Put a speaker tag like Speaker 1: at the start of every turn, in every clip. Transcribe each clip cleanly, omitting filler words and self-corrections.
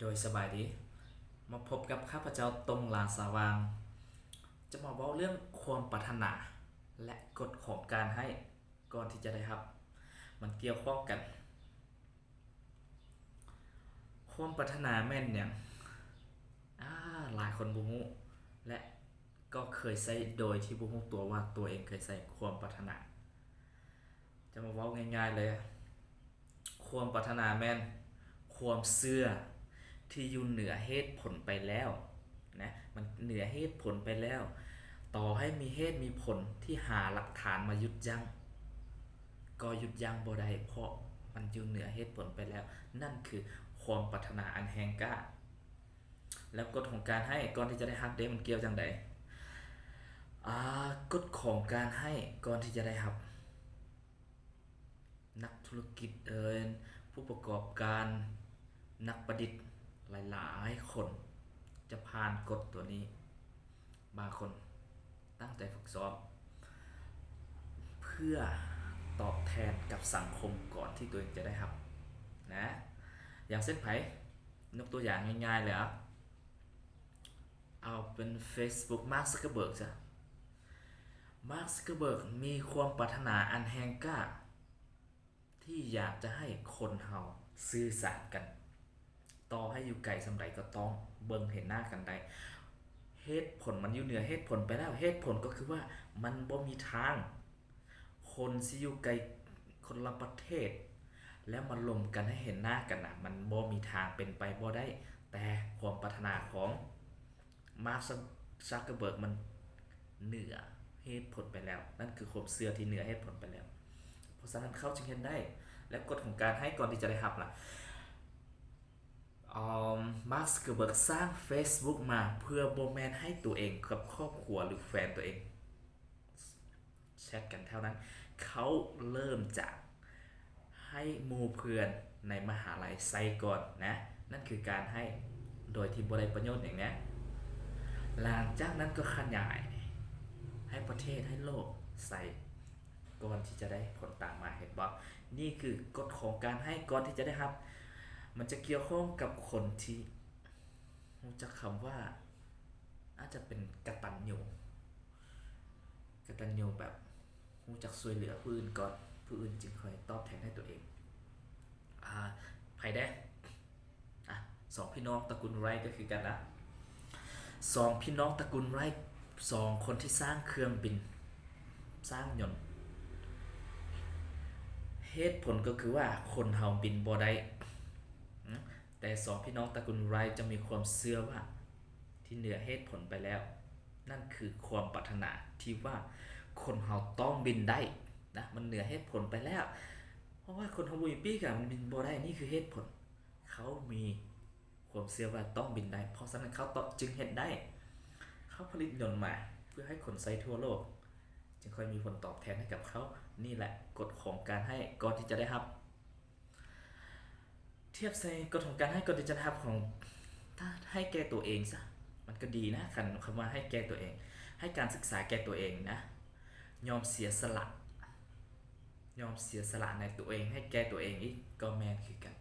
Speaker 1: โดยสบายดีมาพบกับข้าพเจ้าตรงลานสาว่างจะมาเว้าเรื่องความปรารถนาและกฎของการให้ก่อนที่จะได้รับมันเกี่ยวข้องกันความปรารถนาแม่นหยังอ่าหลายคนบ่ฮู้และก็เคยใช้โดยที่บ่ฮู้ตัวว่าตัวเองเคยใช้ความปรารถนาจะมาเว้าง่ายๆเลยความปรารถนาแม่นความเชื่อที่อยู่เหนือเหตุผลไปแล้วนะมันเหนือเหตุผลไปแล้วต่อให้มีเหตุมีผลที่หาหลักฐานมายุดยั้งก็ยุดยั้งบ่ได้เพราะมันอยู่เหนือเหตุผลไปแล้วนั่นคือความปรารถนาอันแรงกล้าแล้วกฎของการให้ก่อนที่จะได้รับมันเกี่ยวจังไดกฎของการให้ก่อนที่จะได้รับนักธุรกิจผู้ประกอบการนักประดิษฐ์หลายๆคนจะผ่านกฎตัวนี้บางคนตั้งใจฝึกซ้อมเพื่อตอบแทนกับสังคมก่อนที่ตัวเองจะได้รับนะอย่างเส้นไผ่ยกตัวอย่างง่ายๆเลยเอาเป็น Facebook มาร์ค ซักเคอร์เบิร์กจ้ะมาร์ค ซักเคอร์เบิร์กมีความปรารถนาอันแรงกล้าที่อยากจะให้คนเฮาสื่อสารกันต่อให้อยู่ไกลสำใดก็ต้องเบิ่งเห็นหน้ากันได้เหตุผลมันอยู่เหนือเหตุผลไปแล้วเหตุผลก็คือว่ามันบ่มีทางคนสิอยู่ไกลคนละประเทศแล้วมาลมกันให้เห็นหน้ากันนะมันบ่มีทางเป็นไปบ่ได้แต่ความปรารถนาของมาร์ค ซักเคอร์เบิร์กมันเหนือเหตุผลไปแล้วนั่นคือความเชื่อที่เหนือเหตุผลไปแล้วเพราะฉะนั้นเขาจึงเห็นได้และกฎของการให้ก่อนที่จะได้รับล่ะมาร์ค ซักเคอร์เบิร์กสร้าง Facebook มาเพื่อบ่แม่นให้ตัวเองกับครอบครัวหรือแฟนตัวเองแชทกันเท่านั้นเขาเริ่มจากให้หมู่เพื่อนในมหาลัยใส่ก่อนนะนั่นคือการให้โดยที่บ่ได้ประโยชน์อย่างนี้หลังจากนั้นก็ขยายให้ประเทศให้โลกใส่ก่อนที่จะได้ผลตามมาเห็นบ่นี่คือกฎของการให้ก่อนที่จะได้รับมันจะเกี่ยวข้องกับคนที่รู้จักคำว่าอาจจะเป็นกตัญญูแบบรู้จักช่วยเหลือผู้อื่นก่อนผู้อื่นจึงค่อยตอบแทนให้ตัวเองไผได้สองพี่น้องตระกูลไรก็คือกันนะสองพี่น้องตระกูลไรสองคนที่สร้างเครื่องบินสร้างยนต์เหตุผลก็คือว่าคนเฮาบินบ่ได้แต่สองพี่น้องตระกูลไรจะมีความเชื่อว่าที่เหนือเหตุผลไปแล้วนั่นคือความปรารถนาที่ว่าคนเฮาต้องบินได้นะมันเหนือเหตุผลไปแล้วเพราะว่าคนเฮาบ่มีปีกมันบินบ่ได้นี่คือเหตุผลเขามีความเชื่อว่าต้องบินได้เพราะฉะนั้นเขาจึงเฮ็ดได้เขาผลิตยนต์มาเพื่อให้คนใช้ทั่วโลกจึงค่อยมีผลตอบแทนให้กับเขานี่แหละกฎของการให้ก่อนที่จะได้รับเทียบใส่กฎของการให้ก่อนที่จะได้รับของถ้าให้แก่ตัวเองซะมันก็ดีนะคำว่าให้แก่ตัวเองให้การศึกษาแก่ตัวเองนะยอมเสียสละในตัวเองให้แก่ตัวเองอีกก็แม่นคือกัน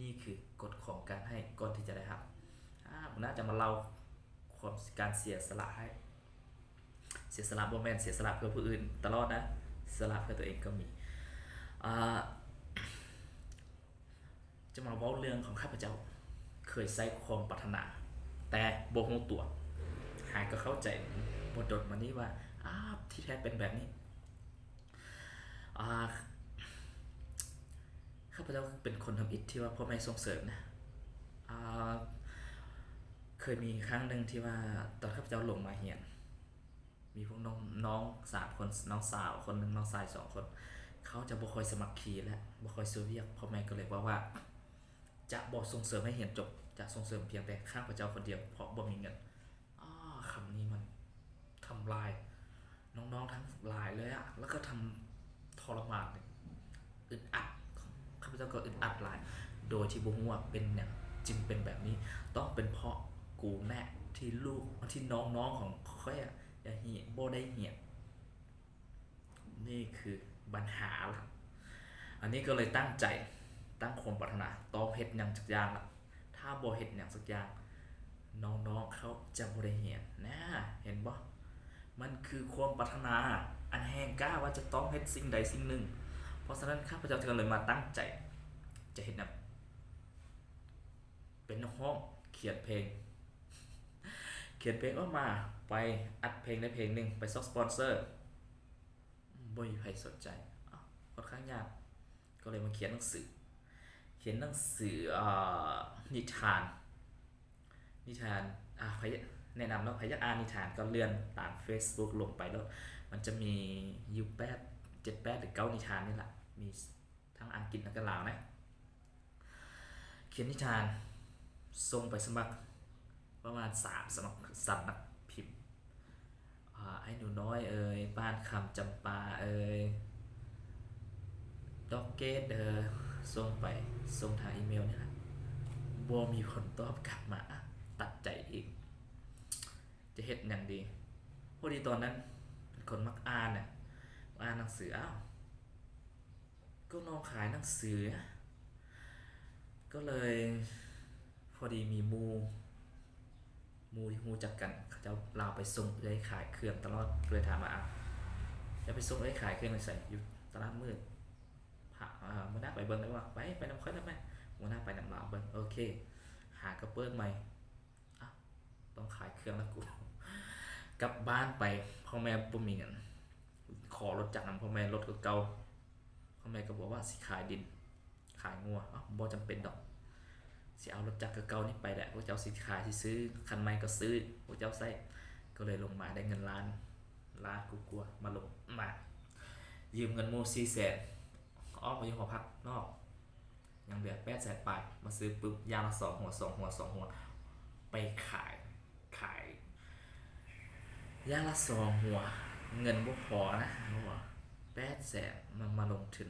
Speaker 1: นี่คือกฎของการให้ก่อนที่จะได้รับผมน่าจะมาเล่าความการเสียสละให้เสียสละบ่แม่นเสียสละเพื่อผู้อื่นตลอดนะเสียสละเพื่อตัวเองก็มีจะมาเว้าเรื่องของข้าพเจ้าเคยใส่ความปรารถนาแต่บ่ฮู้ตัวหายก็เข้าใจบ่ดดมานี้ว่าที่แท้เป็นแบบนี้ข้าพเจ้าเป็นคนทำอิฐที่ว่าพ่อแม่ส่งเสริมนะเคยมีครั้งหนึ่งที่ว่าตอนข้าพเจ้าลงมาเรียนมีพวกน้อง3คนน้องสาวคนนึงน้องชาย2คนเขาจะบ่ค่อยสมัครคีและบ่ค่อยซื้อเวียกพ่อแม่ก็เลยว่าจะบ่ส่งเสริมให้เรียนจบจะส่งเสริมเพียงแต่ข้าพเจ้าคนเดียวเพราะบ่มีเงินคำนี้มันทำลายน้องๆทั้งหลายเลยแล้วก็ทำทรมานอึดอัดข้าพเจ้าก็อึดอัดหลายโดยที่บ่ฮู้ว่าเป็นหยังจึงเป็นแบบนี้ต้องเป็นเพราะกูแน่ที่ลูกที่น้องๆของค่อยอย่าเหียบ่ได้เหียนี่คือปัญหาล่ะอันนี้ก็เลยตั้งใจตั้งความปรารถนาต้องเฮ็ดหยังสักอย่างล่ะท ถ้าบ่เฮ็ดหยังสักอย่างน้องๆเขาจะบ่ได้เรียนนะเห็นบ่มันคือความปรารถนาอันแรงกล้าว่าจะต้องเฮ็ดสิ่งใดสิ่งหนึ่งเพราะฉะนั้นข้าพเจ้าจึงเลยมาตั้งใจจะเฮ็ดนำเป็นนักร้องเขียนเพลงออกมาไปอัดเพลงในเพลงหนึงไปซอกสปอนเซอร์บ่มีใครสนใจค่อนข้างยากก็เลยมาเขียนหนังสือนิทานใครแนะนำแล้วใครอยากอ่านนิทานก็เลื่อนตาม Facebook ลงไปแล้วมันจะมีอยู่7 8หรือ9นิทานนี่แหละมีทั้งอังกฤษและก็ลาวนะเขียนนิทานส่งไปสมัครประมาณ3สำนักพิมพ์ไอ้หนูน้อยบ้านคำจำปาด็อกเกตส่งไปส่งทางอีเมลนี่แหละบ่มีผลตอบกลับมาตัดใจอีกจะเฮ็ดหยังดีพอดีตอนนั้นเป็นคนมักอ่านน่ะอ่านหนังสือก็น้องขายหนังสือก็เลยพอดีมีหมู่ที่รู้จักกันเขาเจ้าลาวไปส่งขายเครื่องตลอดเลยถามว่าจะไปส่งขายเครื่องไปใส่อยู่ตลาดมืดมื้อหน้าไปเบิ่งได้ว่าไปนำค่อยได้ไหมมื้อหน้าไปนำลาวเบิ่งโอเคหากระเปิ้ลใหม่ต้องขายเครื่องแล้วกูกลับบ้านไปพ่อแม่บ่มีเงินขอรถจักรนำพ่อแม่รถก็เก่าพ่อแม่ก็บอกว่าสิขายดินขายงัวบ่จำเป็นดอกสิเอารถจักรเก่านี่ไปแหละพวกเจ้าสิขายสิซื้อคันใหม่ก็ซื้อพวกเจ้าใช้ก็เลยลงมาได้เงินล้านกูกลัวมาลงมายืมเงินหมู่ 400,000 ออกมาอยู่หอพักนอกยังเหลือ800,000 ปลายมาซื้อปุ๊บยางละ2 หัวไปขายยางละ2 หัวเงินบ่พอนะ800,000มันมาลงทุน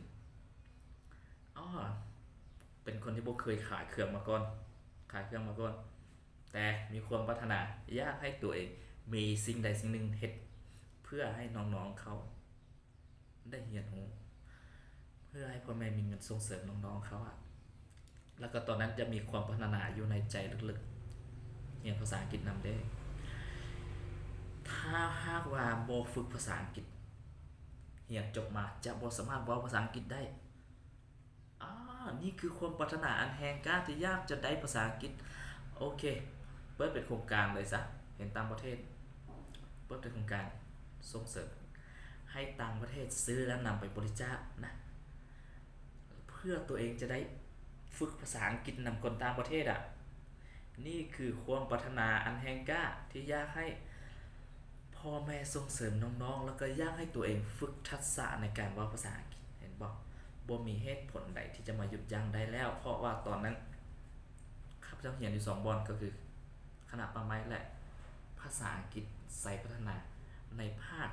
Speaker 1: เป็นคนที่บ่เคยขายเครื่องมาก่อนแต่มีความปรารถนาอยากให้ตัวเองมีสิ่งใดสิ่งหนึ่งเฮ็ดเพื่อให้น้องๆเขาได้เรียนรู้เพื่อให้พ่อแม่มีเงินส่งเสริมน้องๆเขาแล้วก็ตอนนั้นจะมีความปรารถนาอยู่ในใจลึกๆเรียนภาษาอังกฤษนำได้ถ้าหากว่าบ่ฝึกภาษาอังกฤษเรียนจบมาจะบ่สามารถเว้าภาษาอังกฤษได้นี่คือความปรารถนาอันแรงกล้าที่อยากจะได้ภาษาอังกฤษโอเคเปิดเป็นโครงการเลยซะเห็นต่างประเทศเปิดเป็นโครงการส่งเสริมให้ต่างประเทศซื้อแล้วนำไปบริจาคนะเพื่อตัวเองจะได้ฝึกภาษาอังกฤษนำคนต่างประเทศนี่คือความปรารถนาอันแรงกล้าที่อยากให้พ่อแม่ส่งเสริมน้องๆแล้วก็อยากให้ตัวเองฝึกทักษะในการเว้าภาษาอังกฤษเห็นบ่มีเหตุผลใดที่จะมาหยุดยั้งได้แล้วเพราะว่าตอนนั้นข้าพเจ้าเรียนอยู่2 บอนก็คือคณะป่าไม้และภาษาอังกฤษใส่พัฒนาในภาค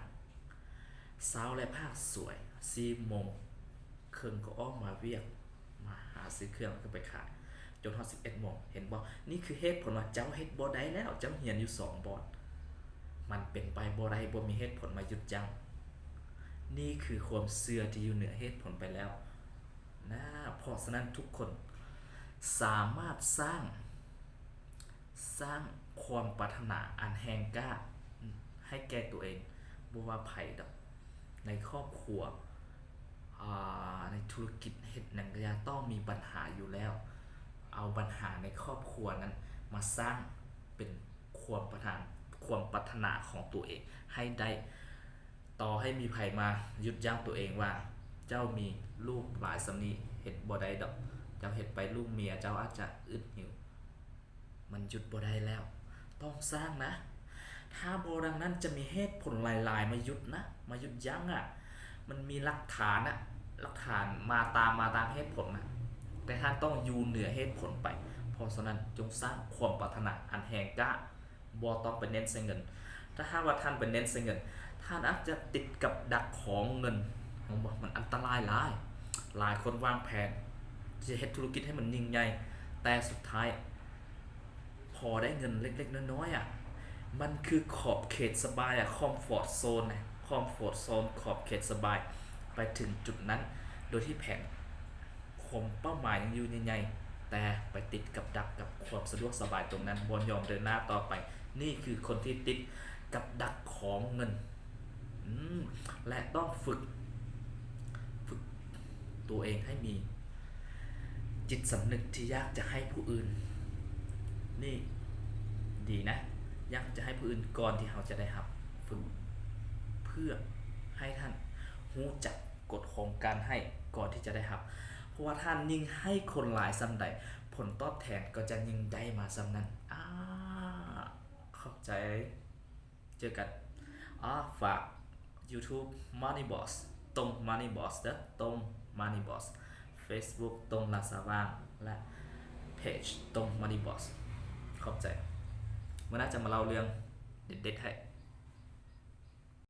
Speaker 1: เช้าและภาคสวย4 โมงครึ่งก็ออกมาเวียกมาหาซื้อเครื่องแล้วก็ไปขายจนฮอด11 โมงเห็นบ่นี่คือเหตุผลว่าเจ้าเฮ็ดบ่ได้แล้วเจ้าเรียนอยู่2 บอนมันเป็นไปบ่ได้บ่มีเหตุผลมาหยุดยั้งนี่คือความเชื่อที่อยู่เหนือเหตุผลไปแล้วนะเพราะฉะนั้นทุกคนสามารถสร้างความปรารถนาอันแรงกล้าให้แก่ตัวเองบ่ว่าไผดอกในครอบครัวในธุรกิจเฮ็ดหยังก็ต้องมีปัญหาอยู่แล้วเอาปัญหาในครอบครัวนั้นมาสร้างเป็นความปรารถนาของตัวเองให้ได้ต่อให้มีไผมายุดยั้งตัวเองว่าเจ้ามีลูกหลายสำนี้เฮ็ดบ่ได้ดอกเจ้าเฮ็ดไปลูกเมียเจ้าอาจจะอึดหิวมันหยุดบ่ได้แล้วต้องสร้างนะถ้าบ่ดังนั้นจะมีเหตุผลหลายๆมาหยุดยั้งมันมีหลักฐานมาตามเหตุผลแต่ท่านต้องอยู่เหนือเหตุผลไปเพราะฉะนั้นจงสร้างความปรารถนาอันแรงกล้าบ่ต้องไปเน้นใส่เงินถ้าหากว่าท่านไปเน้นใส่เงินท่านอาจจะติดกับดักของเงินมันอันตรายหลายคนวางแผนจะเฮ็ดธุรกิจให้มันยิ่งใหญ่แต่สุดท้ายพอได้เงินเล็กๆน้อยๆมันคือขอบเขตสบายคอมฟอร์ตโซนขอบเขตสบายไปถึงจุดนั้นโดยที่แผนคมเป้าหมายยังอยู่ใหญ่ แต่ไปติดกับดักกับความสะดวกสบายตรงนั้นบนยอมเดินหน้าต่อไปนี่คือคนที่ติดกับดักของเงินและต้องฝึกตัวเองให้มีจิตสำนึกที่อยากจะให้ผู้อื่นนี่ดีนะอยากจะให้ผู้อื่นก่อนที่เขาจะได้รับฝึกเพื่อให้ท่านรู้จักกฎของการให้ก่อนที่จะได้รับเพราะว่าท่านยิ่งให้คนหลายซ้ำใดผลตอบแทนก็จะยิ่งได้มาซ้ำนั้นเข้าใจเจอกันฝาก YouTube Money Boss ตรง Money Boss เด้อตรง Money Boss Facebook ตรงลาซาว่างและเพจตรง Money Boss ขอบใจเมื่อน่าจะมาเล่าเรื่องเด็ดๆให้